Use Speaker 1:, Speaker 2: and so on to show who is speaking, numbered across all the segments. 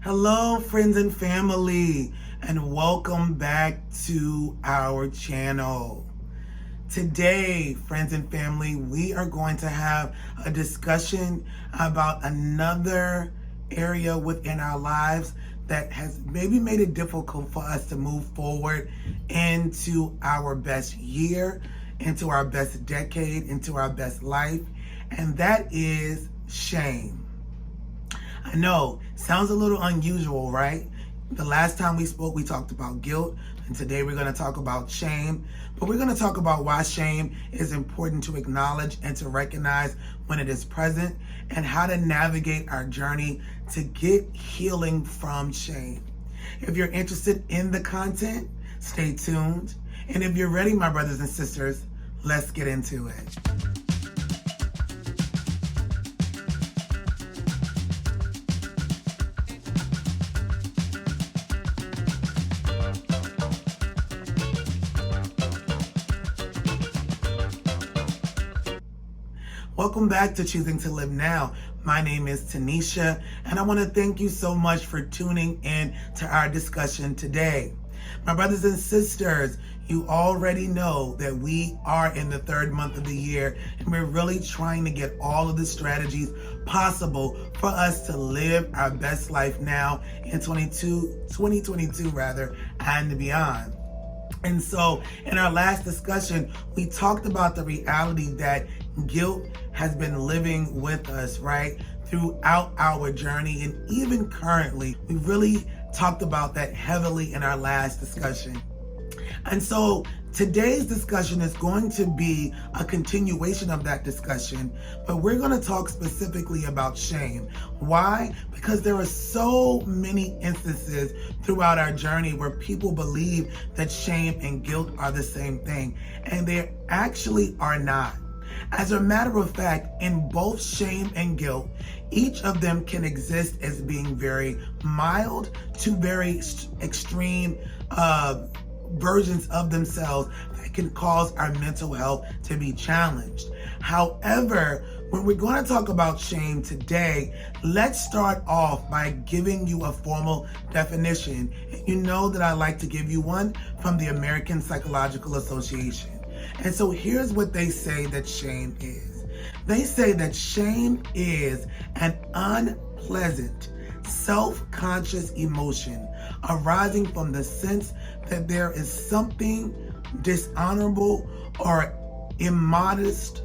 Speaker 1: Hello, friends and family, and welcome back to our channel. Today, friends and family, we are going to have a discussion about another area within our lives that has maybe made it difficult for us to move forward into our best year, into our best decade, into our best life, and that is shame. I know, sounds a little unusual, right? The last time we spoke, we talked about guilt, and today we're going to talk about shame. But we're going to talk about why shame is important to acknowledge and to recognize when it is present, and how to navigate our journey to get healing from shame. If you're interested in the content, stay tuned. And if you're ready, my brothers and sisters, let's get into it. Welcome back to Choosing to Live Now. My name is Taneshia, and I want to thank you so much for tuning in to our discussion today. My brothers and sisters, you already know that we are in the third month of the year, and we're really trying to get all of the strategies possible for us to live our best life now in 2022 and beyond. And so in our last discussion, we talked about the reality that guilt has been living with us, right, throughout our journey. And even currently, we really talked about that heavily in our last discussion. And so today's discussion is going to be a continuation of that discussion, but we're going to talk specifically about shame. Why? Because there are so many instances throughout our journey where people believe that shame and guilt are the same thing, and they actually are not. As a matter of fact, in both shame and guilt, each of them can exist as being very mild to very extreme versions of themselves that can cause our mental health to be challenged. However, when we're going to talk about shame today, let's start off by giving you a formal definition. You know that I like to give you one from the American Psychological Association. And so here's what they say that shame is. They say that shame is an unpleasant, self-conscious emotion arising from the sense that there is something dishonorable or immodest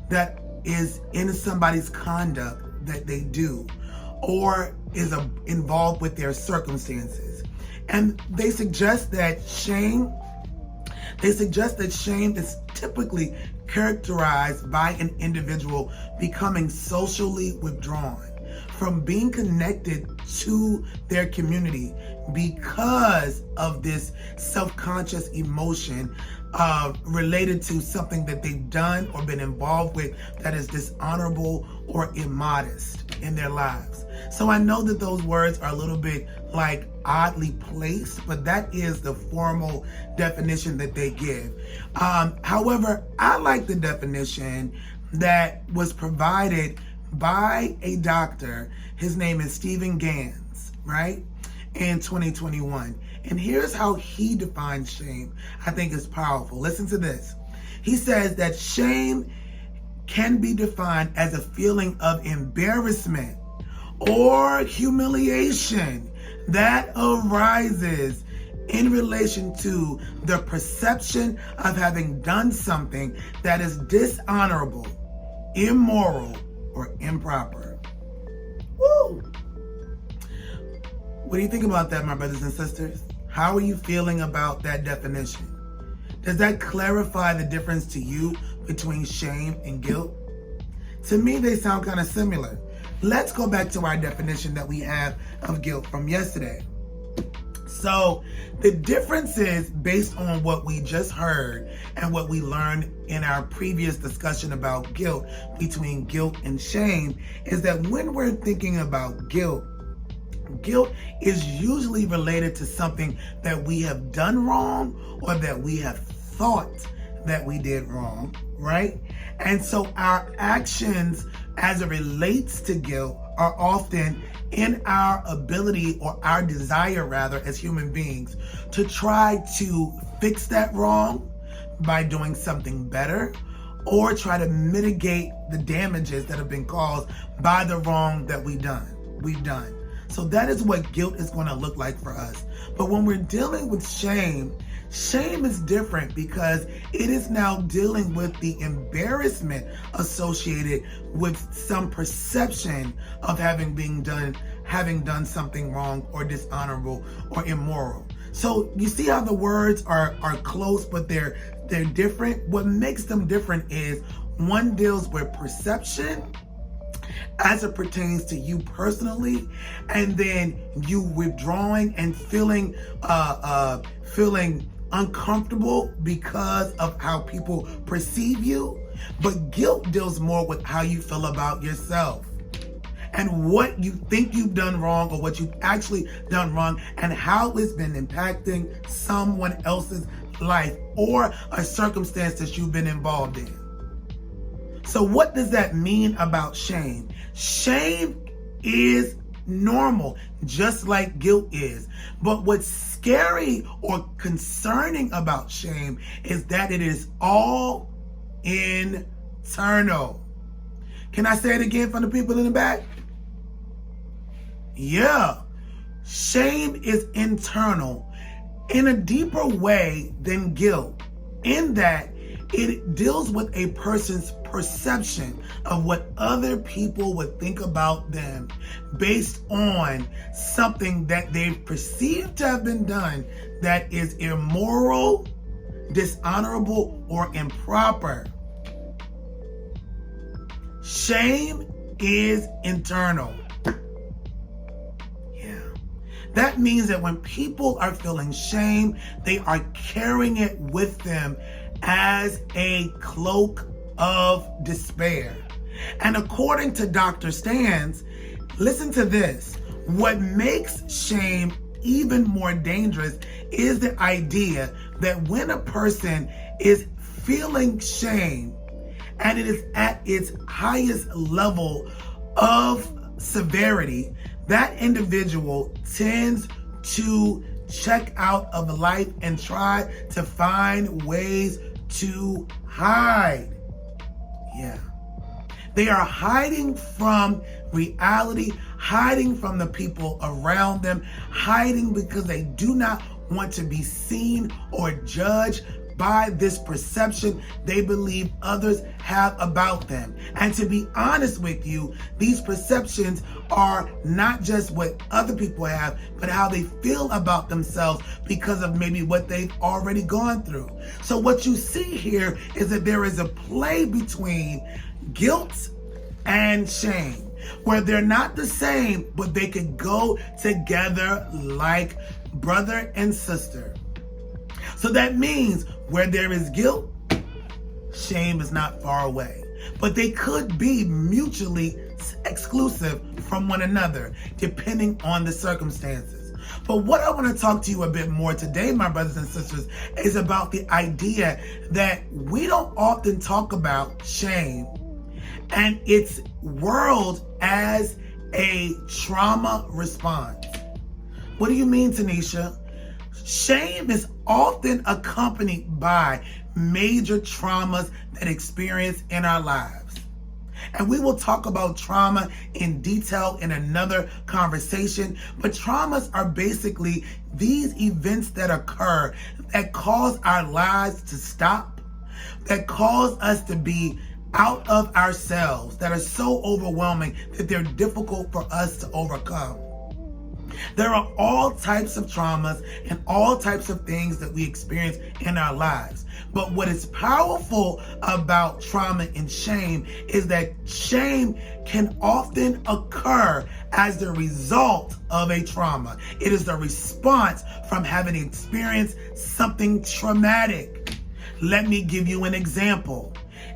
Speaker 1: that is in somebody's conduct that they do, or is involved with their circumstances. And they suggest that shame is typically characterized by an individual becoming socially withdrawn from being connected to their community because of this self-conscious emotion related to something that they've done or been involved with that is dishonorable or immodest in their lives. So I know that those words are a little bit like oddly placed, but that is the formal definition that they give. However, I like the definition that was provided by a doctor. His name is Stephen Gans, right? In 2021. And here's how he defines shame. I think it's powerful. Listen to this. He says that shame can be defined as a feeling of embarrassment or humiliation that arises in relation to the perception of having done something that is dishonorable, immoral, or improper. Woo! What do you think about that, my brothers and sisters? How are you feeling about that definition? Does that clarify the difference to you between shame and guilt? To me, they sound kind of similar. Let's go back to our definition that we have of guilt from yesterday. So the difference is based on what we just heard and what we learned in our previous discussion about guilt between guilt and shame is that when we're thinking about guilt is usually related to something that we have done wrong or that we have thought that we did wrong, right? And so our actions as it relates to guilt are often in our ability, or our desire rather, as human beings, to try to fix that wrong by doing something better, or try to mitigate the damages that have been caused by the wrong that we've done. So that is what guilt is going to look like for us. But when we're dealing with shame, shame is different because it is now dealing with the embarrassment associated with some perception of having done something wrong or dishonorable or immoral. So you see how the words are close, but they're different. What makes them different is one deals with perception as it pertains to you personally, and then you withdrawing and feeling uncomfortable because of how people perceive you. But guilt deals more with how you feel about yourself and what you think you've done wrong, or what you've actually done wrong, and how it's been impacting someone else's life or a circumstance that you've been involved in. So what does that mean about shame? Shame is normal, just like guilt is. But what's scary or concerning about shame is that it is all internal. Can I say it again for the people in the back? Yeah. Shame is internal in a deeper way than guilt, in that it deals with a person's perception of what other people would think about them based on something that they've perceived to have been done that is immoral, dishonorable, or improper. Shame is internal. Yeah. That means that when people are feeling shame, they are carrying it with them as a cloak of despair. And according to Dr. Stans, listen to this, what makes shame even more dangerous is the idea that when a person is feeling shame and it is at its highest level of severity, that individual tends to check out of life and try to find ways to hide. Yeah. They are hiding from reality, hiding from the people around them, hiding because they do not want to be seen or judged by this perception they believe others have about them. And to be honest with you, these perceptions are not just what other people have, but how they feel about themselves because of maybe what they've already gone through. So what you see here is that there is a play between guilt and shame, where they're not the same, but they could go together like brother and sister. So that means where there is guilt, shame is not far away. But they could be mutually exclusive from one another, depending on the circumstances. But what I want to talk to you a bit more today, my brothers and sisters, is about the idea that we don't often talk about shame and its world as a trauma response. What do you mean, Taneshia? Shame is often accompanied by major traumas that experience in our lives. And we will talk about trauma in detail in another conversation, but traumas are basically these events that occur that cause our lives to stop, that cause us to be out of ourselves, that are so overwhelming that they're difficult for us to overcome. There are all types of traumas and all types of things that we experience in our lives. But what is powerful about trauma and shame is that shame can often occur as the result of a trauma. It is the response from having experienced something traumatic. Let me give you an example.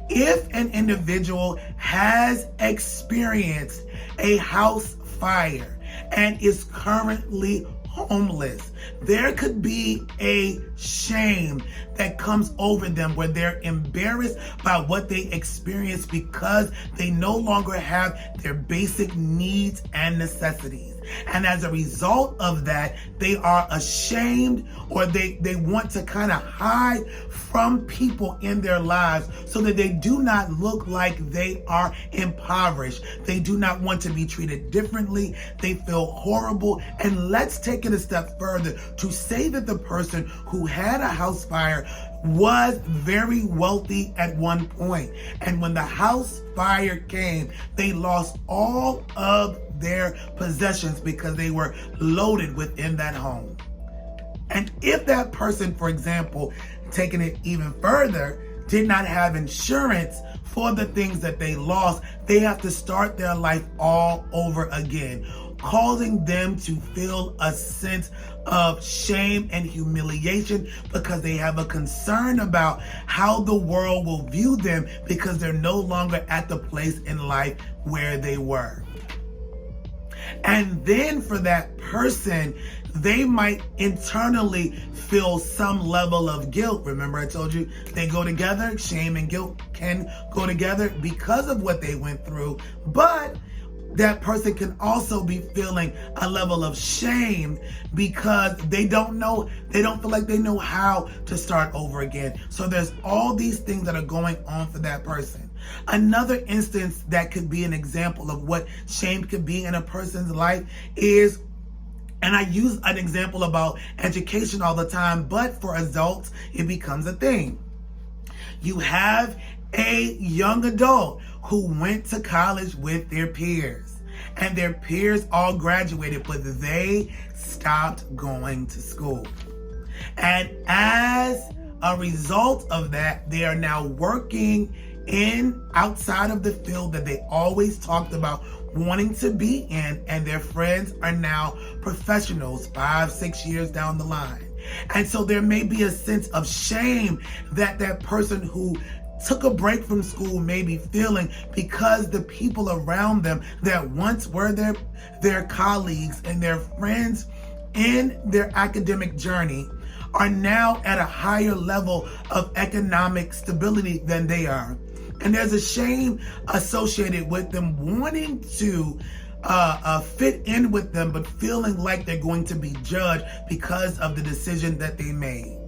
Speaker 1: If an individual has experienced a house fire and is currently homeless. There could be a shame that comes over them where they're embarrassed by what they experienced because they no longer have their basic needs and necessities. And as a result of that, they are ashamed, or they want to kind of hide from people in their lives so that they do not look like they are impoverished. They do not want to be treated differently. They feel horrible. And let's take it a step further to say that the person who had a house fire was very wealthy at one point. And when the house fire came, they lost all of their possessions because they were loaded within that home. And if that person, for example, taking it even further, did not have insurance for the things that they lost, they have to start their life all over again, causing them to feel a sense of shame and humiliation because they have a concern about how the world will view them because they're no longer at the place in life where they were. And then for that person, they might internally feel some level of guilt. Remember, I told you they go together. Shame and guilt can go together because of what they went through. But that person can also be feeling a level of shame because they don't feel like they know how to start over again. So there's all these things that are going on for that person. Another instance that could be an example of what shame could be in a person's life is, and I use an example about education all the time, but for adults, it becomes a thing. You have a young adult who went to college with their peers, and their peers all graduated, but they stopped going to school. And as a result of that, they are now working outside of the field that they always talked about wanting to be in, and their friends are now professionals 5-6 years down the line. And so there may be a sense of shame that that person who took a break from school may be feeling because the people around them that once were their colleagues and their friends in their academic journey are now at a higher level of economic stability than they are. And there's a shame associated with them wanting to fit in with them, but feeling like they're going to be judged because of the decision that they made.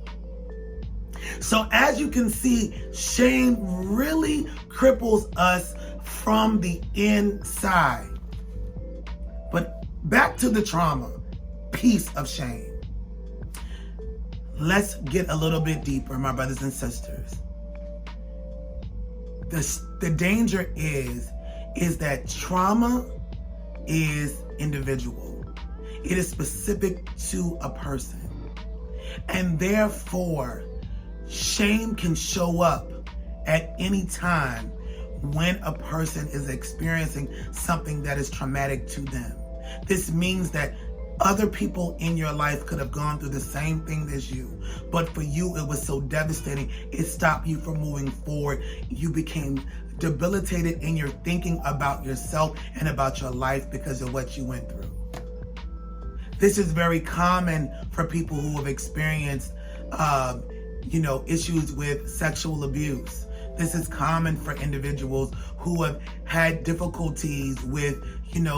Speaker 1: So as you can see, shame really cripples us from the inside. But back to the trauma piece of shame. Let's get a little bit deeper, my brothers and sisters. The danger is that trauma is individual. It is specific to a person. And therefore, shame can show up at any time when a person is experiencing something that is traumatic to them. This means that other people in your life could have gone through the same thing as you, but for you, it was so devastating, it stopped you from moving forward. You became debilitated in your thinking about yourself and about your life because of what you went through. This is very common for people who have experienced, issues with sexual abuse. This is common for individuals who have had difficulties with,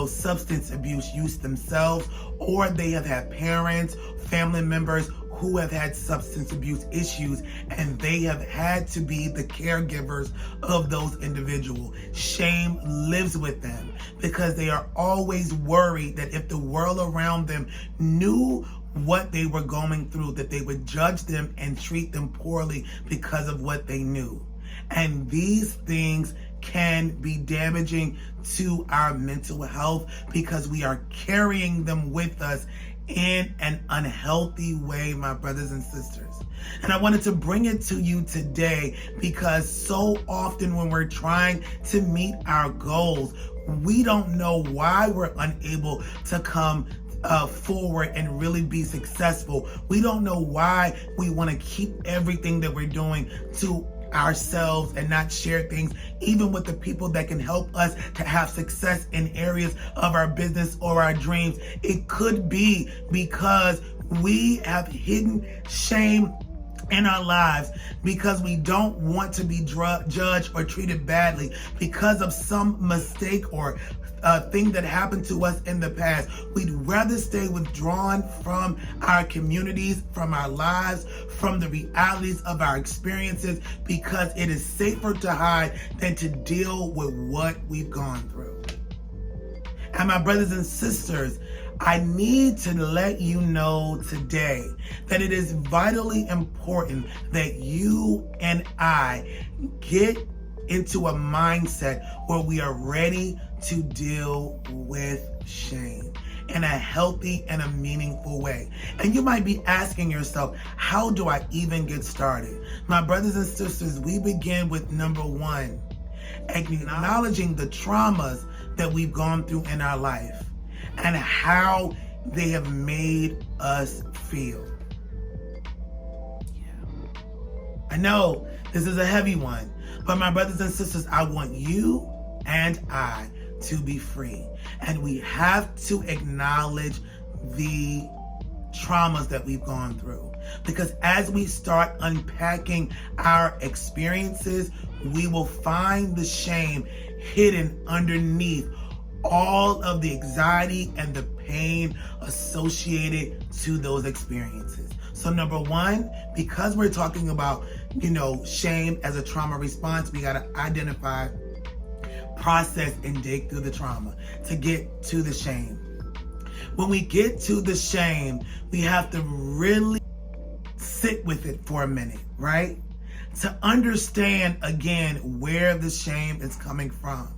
Speaker 1: substance abuse use themselves, or they have had parents, family members who have had substance abuse issues, and they have had to be the caregivers of those individuals. Shame lives with them because they are always worried that if the world around them knew what they were going through, that they would judge them and treat them poorly because of what they knew. And these things can be damaging to our mental health because we are carrying them with us in an unhealthy way, my brothers and sisters. And I wanted to bring it to you today because so often when we're trying to meet our goals, we don't know why we're unable to come forward and really be successful. We don't know why we want to keep everything that we're doing to ourselves and not share things, even with the people that can help us to have success in areas of our business or our dreams. It could be because we have hidden shame in our lives because we don't want to be judged or treated badly because of some mistake or thing that happened to us in the past. We'd rather stay withdrawn from our communities, from our lives, from the realities of our experiences, because it is safer to hide than to deal with what we've gone through. And my brothers and sisters, I need to let you know today that it is vitally important that you and I get into a mindset where we are ready to deal with shame in a healthy and a meaningful way. And you might be asking yourself, how do I even get started? My brothers and sisters, we begin with number one, acknowledging the traumas that we've gone through in our life and how they have made us feel. I know this is a heavy one, but my brothers and sisters, I want you and I to be free. And we have to acknowledge the traumas that we've gone through. Because as we start unpacking our experiences, we will find the shame hidden underneath all of the anxiety and the pain associated to those experiences. So number one, because we're talking about, shame as a trauma response, we got to identify, process, and dig through the trauma to get to the shame. When we get to the shame, we have to really sit with it for a minute, right? To understand again where the shame is coming from.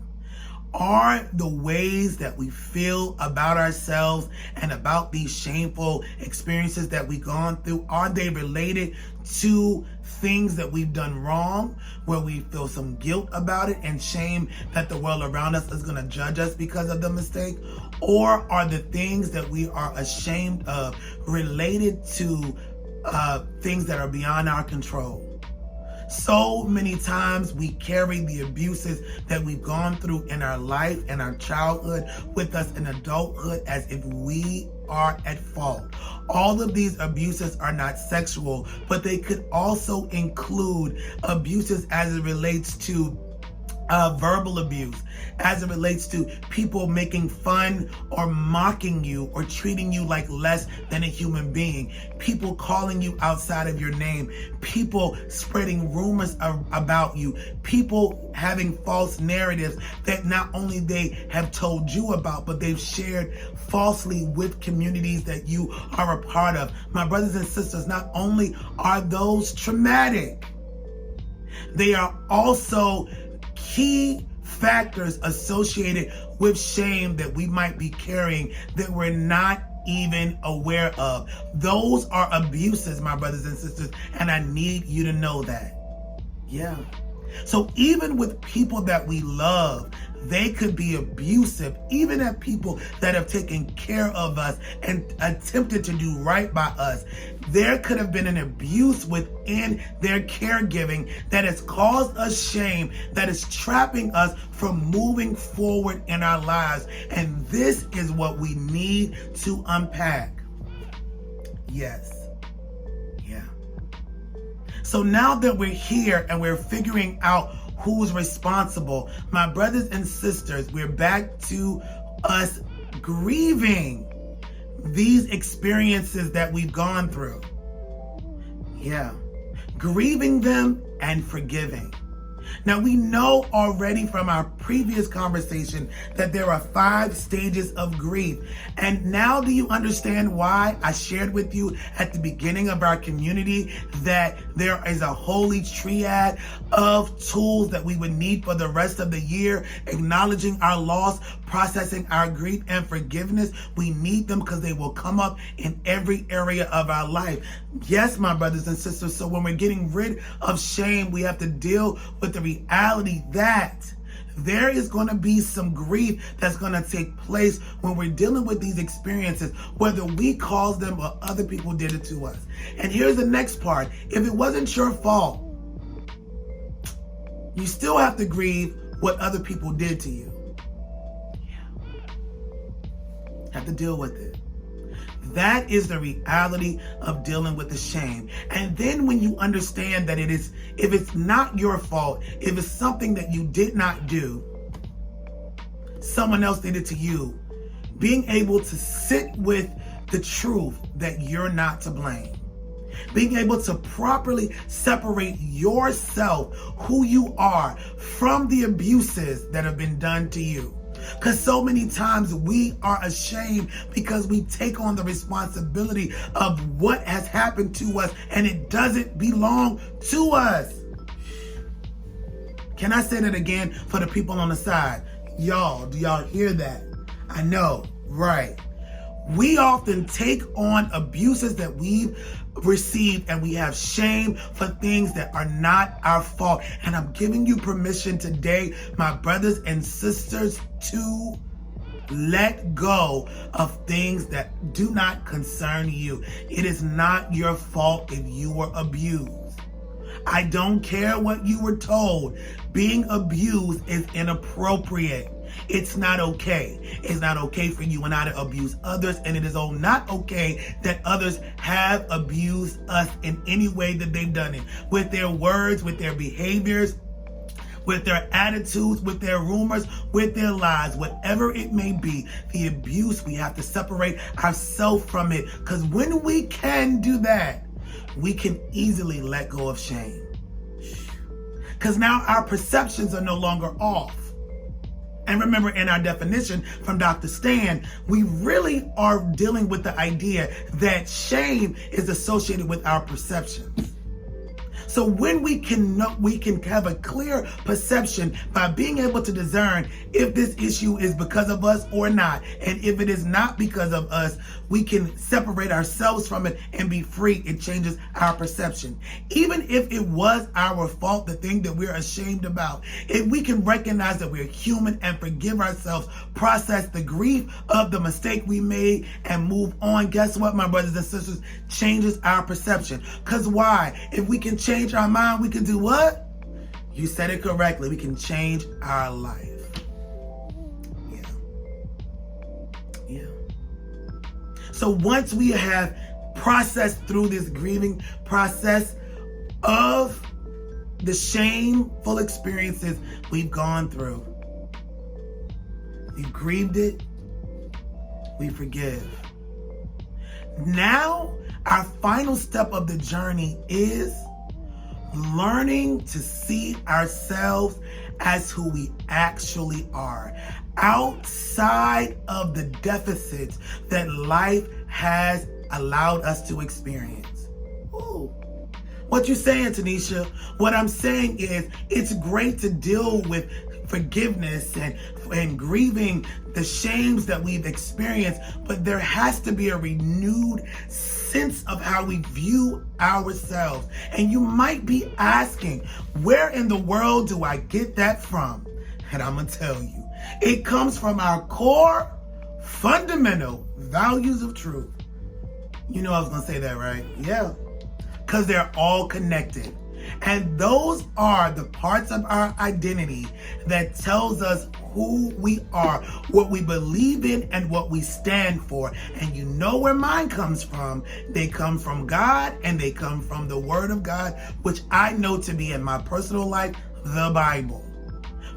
Speaker 1: Are the ways that we feel about ourselves and about these shameful experiences that we've gone through, are they related to things that we've done wrong, where we feel some guilt about it and shame that the world around us is going to judge us because of the mistake? Or are the things that we are ashamed of related to things that are beyond our control? So many times we carry the abuses that we've gone through in our life and our childhood with us in adulthood as if we are at fault. All of these abuses are not sexual, but they could also include abuses as it relates to verbal abuse, as it relates to people making fun or mocking you or treating you like less than a human being, people calling you outside of your name, people spreading rumors about you, people having false narratives that not only they have told you about, but they've shared falsely with communities that you are a part of. My brothers and sisters, not only are those traumatic, they are also key factors associated with shame that we might be carrying that we're not even aware of. Those are abuses, my brothers and sisters, and I need you to know that. Yeah. So even with people that we love, they could be abusive, even at people that have taken care of us and attempted to do right by us. There could have been an abuse within their caregiving that has caused us shame, that is trapping us from moving forward in our lives. And this is what we need to unpack. Yes. Yeah. So now that we're here and we're figuring out who's responsible, my brothers and sisters, we're back to us grieving these experiences that we've gone through. Yeah. Grieving them and forgiving. Now, we know already from our previous conversation that there are 5 stages of grief. And now do you understand why I shared with you at the beginning of our community that there is a holy triad of tools that we would need for the rest of the year, acknowledging our loss, processing our grief, and forgiveness? We need them because they will come up in every area of our life. Yes, my brothers and sisters. So when we're getting rid of shame, we have to deal with the reality that there is going to be some grief that's going to take place when we're dealing with these experiences, whether we caused them or other people did it to us. And here's the next part. If it wasn't your fault, You still have to grieve what other people did to you. Have to deal with it. That is the reality of dealing with the shame. And then when you understand that if it's not your fault, if it's something that you did not do, someone else did it to you, being able to sit with the truth that you're not to blame. Being able to properly separate yourself, who you are, from the abuses that have been done to you. Because so many times we are ashamed because we take on the responsibility of what has happened to us and it doesn't belong to us. Can I say that again for the people on the side? Y'all, do y'all hear that? I know, right? We often take on abuses that we've received and we have shame for things that are not our fault. And I'm giving you permission today, my brothers and sisters, to let go of things that do not concern you. It is not your fault if you were abused. I don't care what you were told. Being abused is inappropriate. It's not okay. It's not okay for you and I to abuse others, and it is not okay that others have abused us in any way that they've done it. With their words, with their behaviors, with their attitudes, with their rumors, with their lies, whatever it may be, the abuse, we have to separate ourselves from it. Because when we can do that, we can easily let go of shame. Because now our perceptions are no longer off. And remember, in our definition from Dr. Stan, we really are dealing with the idea that shame is associated with our perceptions. So when we can have a clear perception by being able to discern if this issue is because of us or not. And if it is not because of us, we can separate ourselves from it and be free. It changes our perception. Even if it was our fault, the thing that we're ashamed about, if we can recognize that we're human and forgive ourselves, process the grief of the mistake we made and move on, guess what, my brothers and sisters? Changes our perception. Because why? If we can change our mind, we can do what? You said it correctly. We can change our life. Yeah. So once we have processed through this grieving process of the shameful experiences we've gone through, we grieved it, we forgive. Now, our final step of the journey is learning to see ourselves as who we actually are, outside of the deficits that life has allowed us to experience. Ooh. What you saying, Taneshia? What I'm saying is, it's great to deal with forgiveness and grieving the shames that we've experienced, but there has to be a renewed sense of how we view ourselves. And you might be asking, where in the world do I get that from? And I'm gonna tell you, it comes from our core fundamental values of truth. You know I was gonna say that, right? Yeah, because they're all connected. And those are the parts of our identity that tells us who we are, what we believe in, and what we stand for. And you know where mine comes from. They come from God, and they come from the Word of God, which I know to be, in my personal life, the Bible.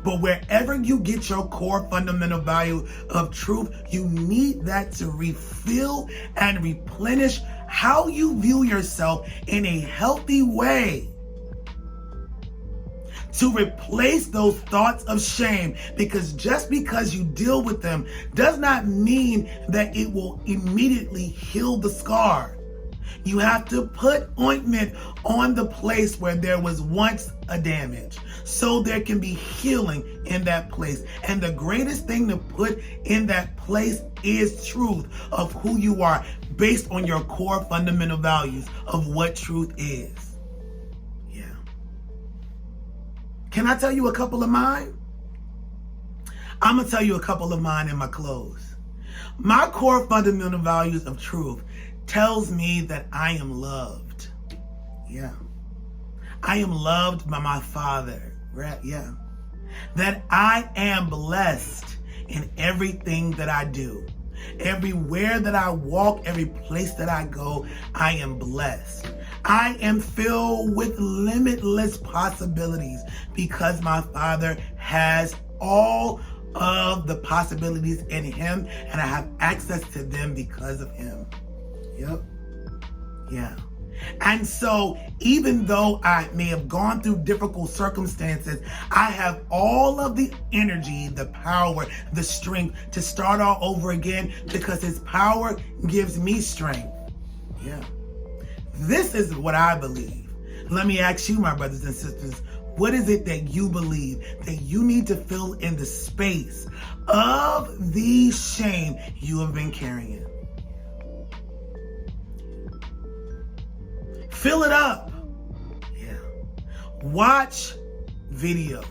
Speaker 1: But wherever you get your core fundamental value of truth, you need that to refill and replenish how you view yourself in a healthy way, to replace those thoughts of shame, because just because you deal with them does not mean that it will immediately heal the scar. You have to put ointment on the place where there was once a damage, so there can be healing in that place. And the greatest thing to put in that place is truth of who you are, based on your core fundamental values of what truth is. Can I tell you a couple of mine? I'm going to tell you a couple of mine in my close. My core fundamental values of truth tells me that I am loved. Yeah. I am loved by my Father. Yeah. That I am blessed in everything that I do. Everywhere that I walk, every place that I go, I am blessed. I am filled with limitless possibilities because my Father has all of the possibilities in Him, and I have access to them because of Him. Yep. Yeah. And so even though I may have gone through difficult circumstances, I have all of the energy, the power, the strength to start all over again because His power gives me strength. Yeah. This is what I believe. Let me ask you, my brothers and sisters, what is it that you believe that you need to fill in the space of the shame you have been carrying? Fill it up. Yeah. Watch videos.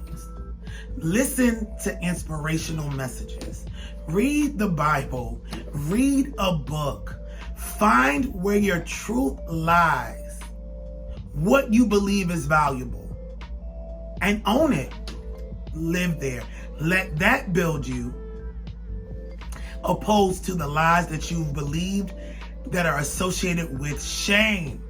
Speaker 1: Listen to inspirational messages. Read the Bible. Read a book. Find where your truth lies. What you believe is valuable. And own it. Live there. Let that build you, opposed to the lies that you've believed that are associated with shame.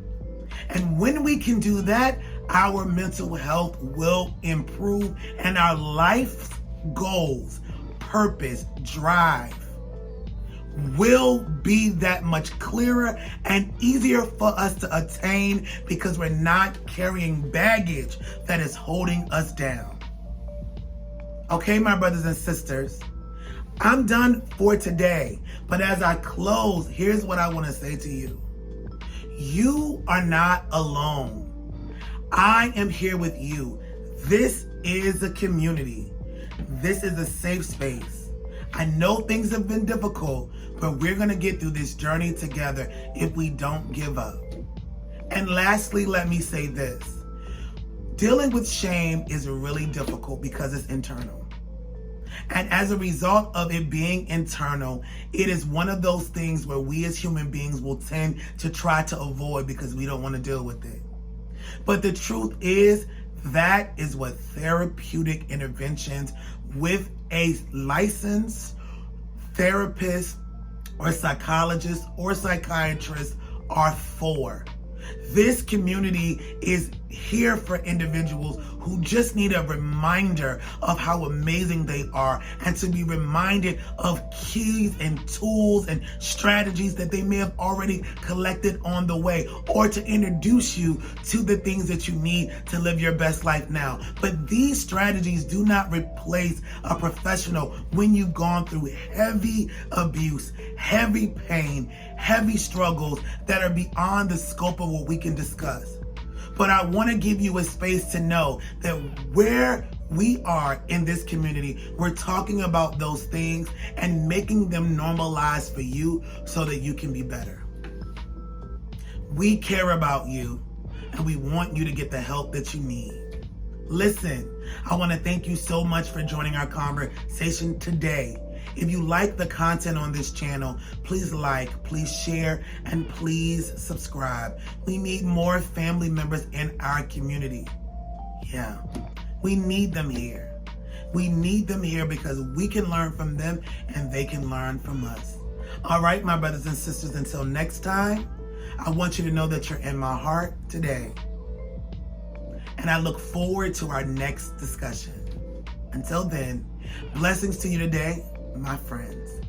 Speaker 1: And when we can do that, our mental health will improve and our life's goals, purpose, drive will be that much clearer and easier for us to attain because we're not carrying baggage that is holding us down. Okay, my brothers and sisters, I'm done for today. But as I close, here's what I want to say to you. You are not alone. I am here with you. This is a community. This is a safe space. I know things have been difficult, but we're going to get through this journey together if we don't give up. And lastly, let me say this. Dealing with shame is really difficult because it's internal. And as a result of it being internal, it is one of those things where we as human beings will tend to try to avoid because we don't want to deal with it. But the truth is, that is what therapeutic interventions with a licensed therapist or psychologist or psychiatrist are for. This community is here for individuals who just need a reminder of how amazing they are and to be reminded of keys and tools and strategies that they may have already collected on the way, or to introduce you to the things that you need to live your best life now. But these strategies do not replace a professional when you've gone through heavy abuse, heavy pain, heavy struggles that are beyond the scope of what we can discuss. But I want to give you a space to know that where we are in this community, we're talking about those things and making them normalized for you so that you can be better. We care about you and we want you to get the help that you need. Listen, I want to thank you so much for joining our conversation today. If you like the content on this channel, please like, please share, and please subscribe. We need more family members in our community. Yeah, we need them here. We need them here because we can learn from them and they can learn from us. All right, my brothers and sisters, until next time, I want you to know that you're in my heart today. And I look forward to our next discussion. Until then, blessings to you today, my friends.